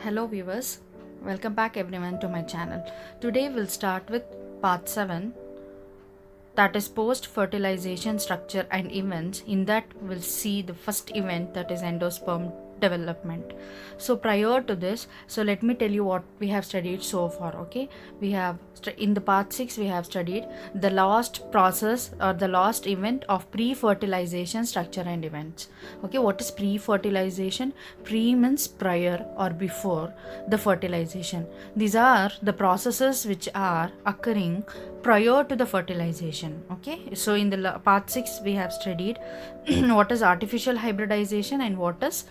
Hello viewers, welcome back everyone to my channel. Today we'll start with part 7, that is post fertilization structure and events. In that we'll see the first event, that is endosperm development. So prior to this, so let me tell you what we have studied so far. Okay, we have in the part 6 we have studied the last process or the last event of pre-fertilization structure and events. Okay, what is pre-fertilization? Pre means prior or before the fertilization. These are the processes which are occurring prior to the fertilization. Okay, so in the part 6 we have studied what is artificial hybridization and what is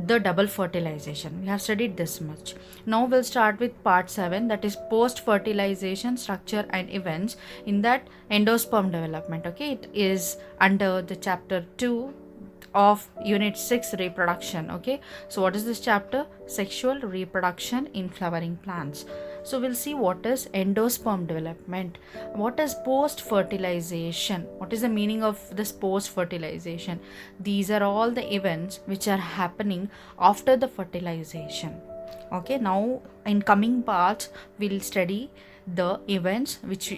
the double fertilization. We have studied this much. Now we'll start with part 7, that is post fertilization structure and events. In that, endosperm development. Okay, it is under the chapter 2 of unit 6, reproduction. Okay, so what is this chapter? Sexual reproduction in flowering plants. So we'll see what is endosperm development, what is post fertilization, what is the meaning of this post fertilization. These are all the events which are happening after the fertilization. Okay, now in coming parts we'll study the events which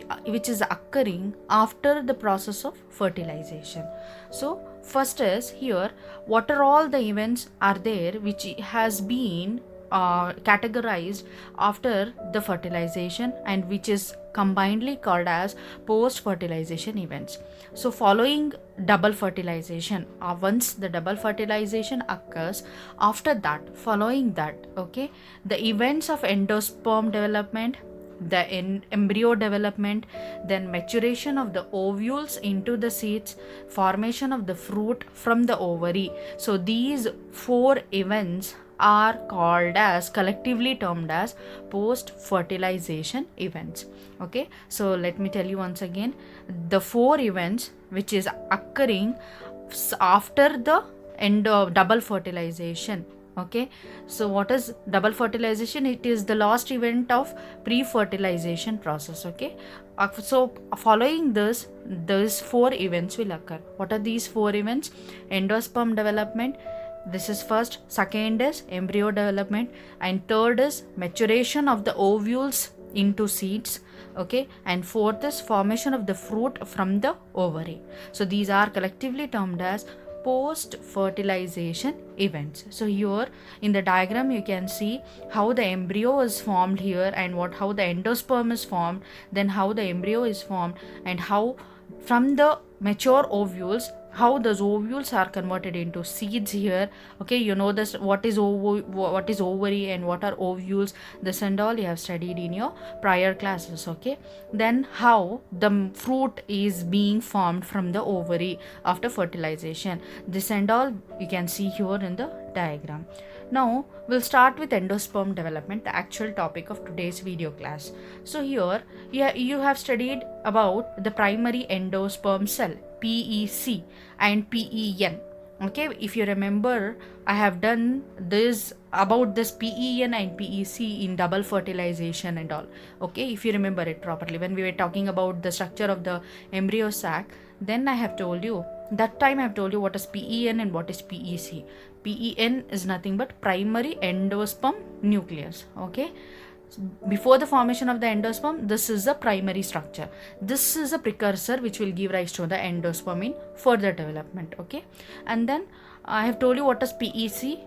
is occurring after the process of fertilization. So first is here, what are all the events are there which has been categorized after the fertilization and which is combinedly called as post fertilization events. So following double fertilization, once the double fertilization occurs, after that, following that, okay, the events of endosperm development, the embryo development, then maturation of the ovules into the seeds, formation of the fruit from the ovary. So these 4 events are called as, collectively termed as, post fertilization events. Okay, so let me tell you once again the 4 events which is occurring after the end of double fertilization. Okay, so what is double fertilization? It is the last event of pre-fertilization process. Okay, so following this, these 4 events will occur. What are these 4 events? Endosperm development, this is first. Second is embryo development, and third is maturation of the ovules into seeds. Okay, and fourth is formation of the fruit from the ovary. So these are collectively termed as post fertilization events. So here in the diagram you can see how the embryo is formed here, and how the endosperm is formed, then how the embryo is formed, and how from the mature ovules, how those ovules are converted into seeds here. Okay, you know this, what is ovary and what are ovules, this and all you have studied in your prior classes. Okay, then how the fruit is being formed from the ovary after fertilization, this and all you can see here in the diagram. Now we'll start with endosperm development, the actual topic of today's video class. So here you have studied about the primary endosperm cell, PEC and PEN. Okay, if you remember, I have done this about this PEN and PEC in double fertilization and all. Okay, if you remember it properly, when we were talking about the structure of the embryo sac, then I have told you, that time I have told you what is PEN and what is PEC. PEN is nothing but primary endosperm nucleus. Okay, before the formation of the endosperm, this is the primary structure. This is a precursor which will give rise to the endosperm in further development. Okay, and then I have told you what is PEC.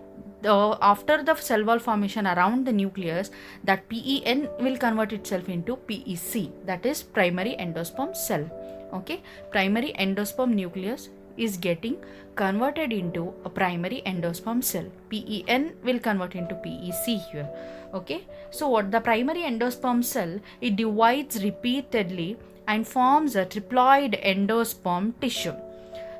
After the cell wall formation around the nucleus, that PEN will convert itself into PEC, that is primary endosperm cell. Okay, primary endosperm nucleus is getting converted into a primary endosperm cell. PEN will convert into PEC here. Okay, so what the primary endosperm cell, it divides repeatedly and forms a triploid endosperm tissue.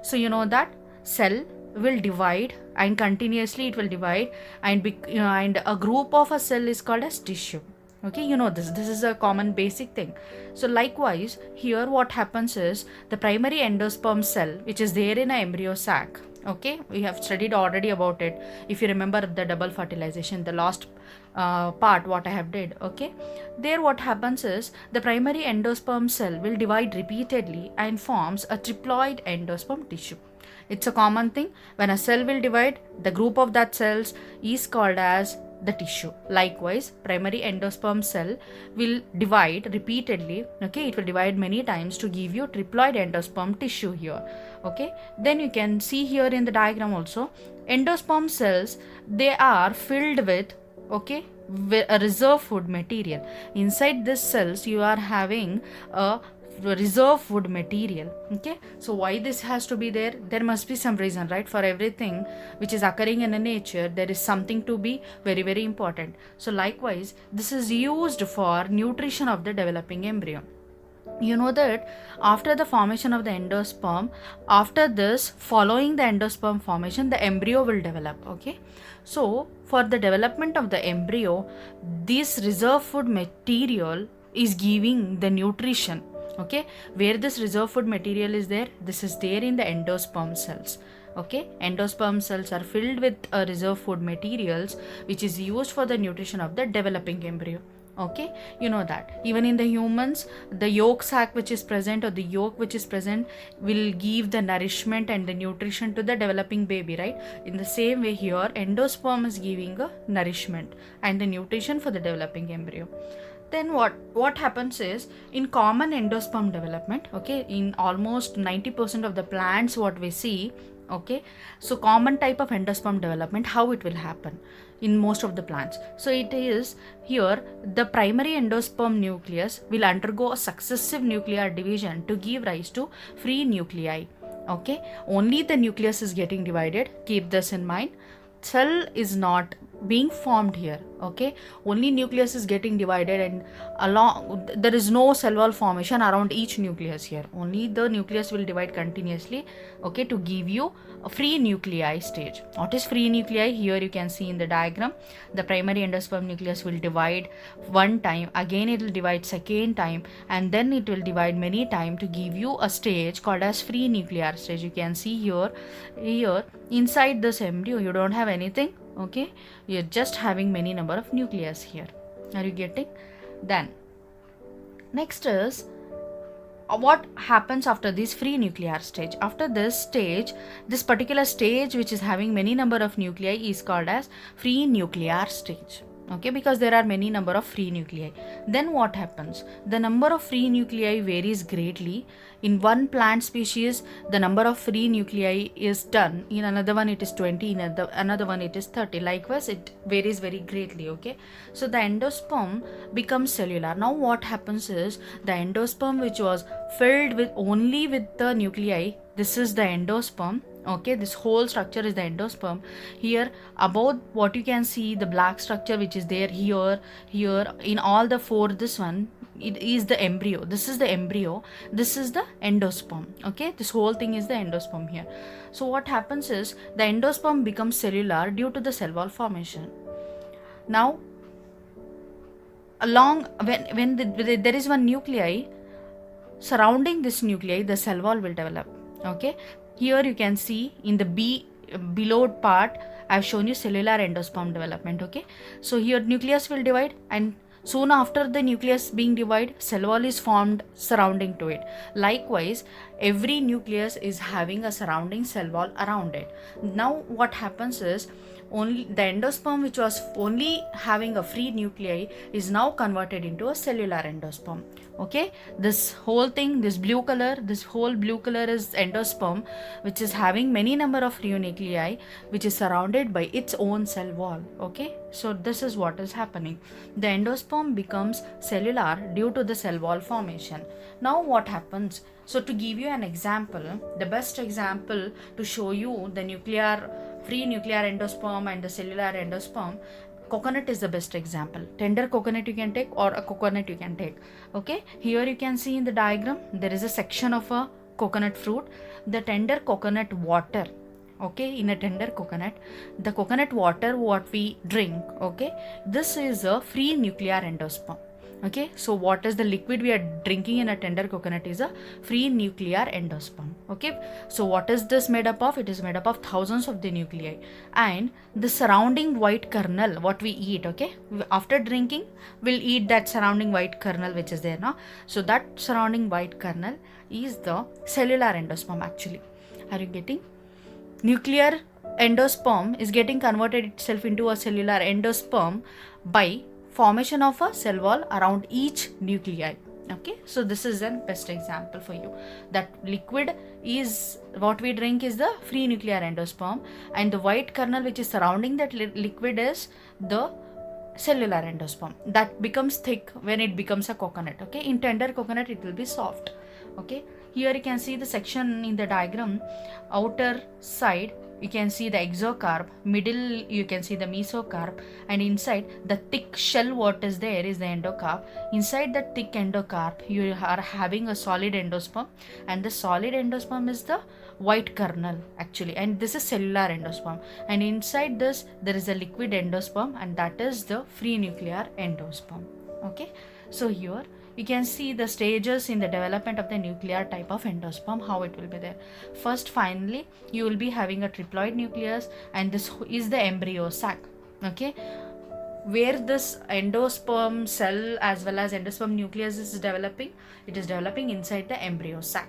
So you know that cell will divide and continuously it will divide, and a group of a cell is called as tissue. Okay, you know this is a common basic thing. So likewise here what happens is, the primary endosperm cell which is there in an embryo sac, okay, we have studied already about it. If you remember the double fertilization, the last part what I have did, okay, there what happens is, the primary endosperm cell will divide repeatedly and forms a triploid endosperm tissue. It's a common thing. When a cell will divide, the group of that cells is called as the tissue. Likewise, primary endosperm cell will divide repeatedly. Okay, it will divide many times to give you triploid endosperm tissue here. Okay, then you can see here in the diagram also, endosperm cells, they are filled with, okay, a reserve food material. Inside these cells you are having a reserve food material. Okay, so why this has to be there? There must be some reason, right? For everything which is occurring in a nature, there is something to be very, very important. So likewise, this is used for nutrition of the developing embryo. You know that after the formation of the endosperm, after this, following the endosperm formation, the embryo will develop. Okay, so for the development of the embryo, this reserve food material is giving the nutrition. Okay, where this reserve food material is there, this is there in the endosperm cells. Okay, endosperm cells are filled with reserve food materials which is used for the nutrition of the developing embryo. Okay, you know that even in the humans, the yolk sac which is present, or the yolk which is present, will give the nourishment and the nutrition to the developing baby, right? In the same way here, endosperm is giving a nourishment and the nutrition for the developing embryo. Then what happens is, in common endosperm development, okay, in almost 90% of the plants what we see, okay, so common type of endosperm development, how it will happen in most of the plants. So it is here, the primary endosperm nucleus will undergo a successive nuclear division to give rise to free nuclei. Okay, only the nucleus is getting divided, keep this in mind. Cell is not being formed here. Okay, only nucleus is getting divided, and along there is no cell wall formation around each nucleus here. Only the nucleus will divide continuously, okay, to give you a free nuclei stage. What is free nuclei? Here you can see in the diagram, the primary endosperm nucleus will divide one time, again it will divide second time, and then it will divide many times to give you a stage called as free nuclear stage. You can see here inside this embryo you don't have anything. Okay, you're just having many number of nucleus here. Are you getting? Then next is what happens after this free nuclear stage. After this stage, this particular stage which is having many number of nuclei is called as free nuclear stage. Okay, because there are many number of free nuclei. Then what happens? The number of free nuclei varies greatly. In one plant species, the number of free nuclei is 10. In another one, it is 20. In another one, it is 30. Likewise, it varies very greatly. Okay, so the endosperm becomes cellular. Now, what happens is, the endosperm which was filled with only with the nuclei, this is the endosperm. Okay, this whole structure is the endosperm. Here above, what you can see, the black structure which is there here in all the four, this one, it is the embryo. This is the embryo, this is the endosperm. Okay, this whole thing is the endosperm here. So what happens is, the endosperm becomes cellular due to the cell wall formation. Now along when there is one nuclei, surrounding this nuclei the cell wall will develop. Okay, here you can see in the below part, I have shown you cellular endosperm development. Okay, so here nucleus will divide, and soon after the nucleus being divided, cell wall is formed surrounding to it. Likewise, every nucleus is having a surrounding cell wall around it. Now what happens is, only the endosperm which was only having a free nuclei is now converted into a cellular endosperm. Okay, this whole thing, this whole blue color is endosperm, which is having many number of free nuclei, which is surrounded by its own cell wall. Okay, so this is what is happening. The endosperm becomes cellular due to the cell wall formation. Now what happens? So to give you an example, the best example to show you the free nuclear endosperm and the cellular endosperm, coconut is the best example. Tender coconut you can take, or a coconut you can take. Okay, here you can see in the diagram, there is a section of a coconut fruit. The tender coconut water, okay, in a tender coconut, the coconut water what we drink, okay, this is a free nuclear endosperm. Okay, so what is the liquid we are drinking in a tender coconut is a free nuclear endosperm. Okay, so what is this made up of? It is made up of thousands of the nuclei, and the surrounding white kernel what we eat, okay, after drinking we'll eat that surrounding white kernel which is there now. So that surrounding white kernel is the cellular endosperm actually. Are you getting? Nuclear endosperm is getting converted itself into a cellular endosperm by formation of a cell wall around each nuclei. Okay, so this is an best example for you, that liquid is what we drink is the free nuclear endosperm, and the white kernel which is surrounding that liquid is the cellular endosperm that becomes thick when it becomes a coconut. Okay, in tender coconut it will be soft. Okay, here you can see the section in the diagram. Outer side you can see the exocarp, middle you can see the mesocarp, and inside the thick shell what is there is the endocarp. Inside the thick endocarp you are having a solid endosperm, and the solid endosperm is the white kernel actually, and this is cellular endosperm, and inside this there is a liquid endosperm, and that is the free nuclear endosperm. Okay, so here you can see the stages in the development of the nuclear type of endosperm, how it will be there. First, finally, you will be having a triploid nucleus, and this is the embryo sac. Okay, where this endosperm cell as well as endosperm nucleus is developing, it is developing inside the embryo sac.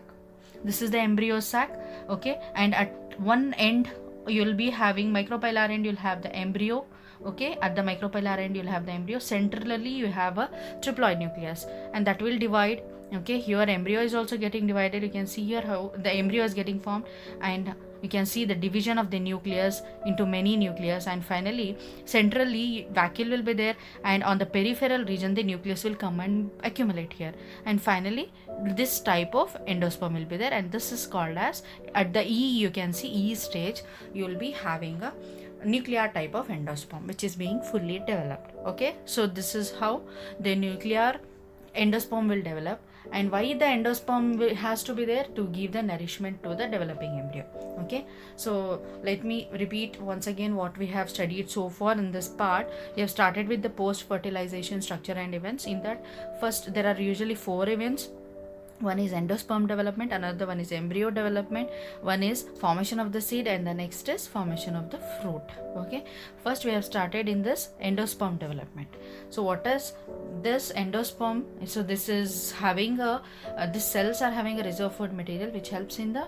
This is the embryo sac. Okay, and at one end you will be having micropylar end, you'll have the embryo. Okay, at the micropylar end you'll have the embryo. Centrally you have a triploid nucleus, and that will divide. Okay, here embryo is also getting divided. You can see here how the embryo is getting formed, and you can see the division of the nucleus into many nucleus, and finally centrally vacuole will be there, and on the peripheral region the nucleus will come and accumulate here, and finally this type of endosperm will be there, and this is called as, at the E you can see E stage you will be having a nuclear type of endosperm which is being fully developed. Okay, so this is how the nuclear endosperm will develop, and why the endosperm has to be there, to give the nourishment to the developing embryo. Okay, so let me repeat once again what we have studied so far in this part. We have started with the post fertilization structure and events. In that, first there are usually 4 events. One is endosperm development, another one is embryo development, one is formation of the seed, and the next is formation of the fruit. Okay, first we have started in this endosperm development. So what is this endosperm? So this is having a these cells are having a reserve food material which helps in the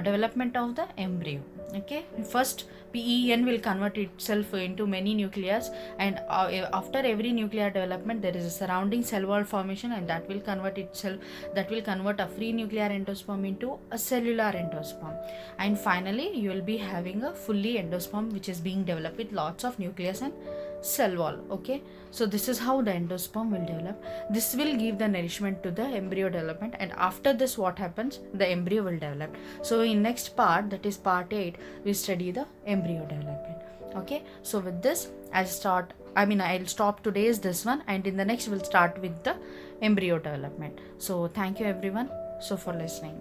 development of the embryo. Okay, first PEN will convert itself into many nucleus, and after every nuclear development there is a surrounding cell wall formation, and that will convert a free nuclear endosperm into a cellular endosperm, and finally you will be having a fully endosperm which is being developed with lots of nucleus and cell wall. Okay, so this is how the endosperm will develop. This will give the nourishment to the embryo development, and after this what happens, the embryo will develop. So in next part, that is part 8, we study the embryo development. Okay, so with this I'll stop today's this one, and in the next we'll start with the embryo development. So thank you everyone so for listening.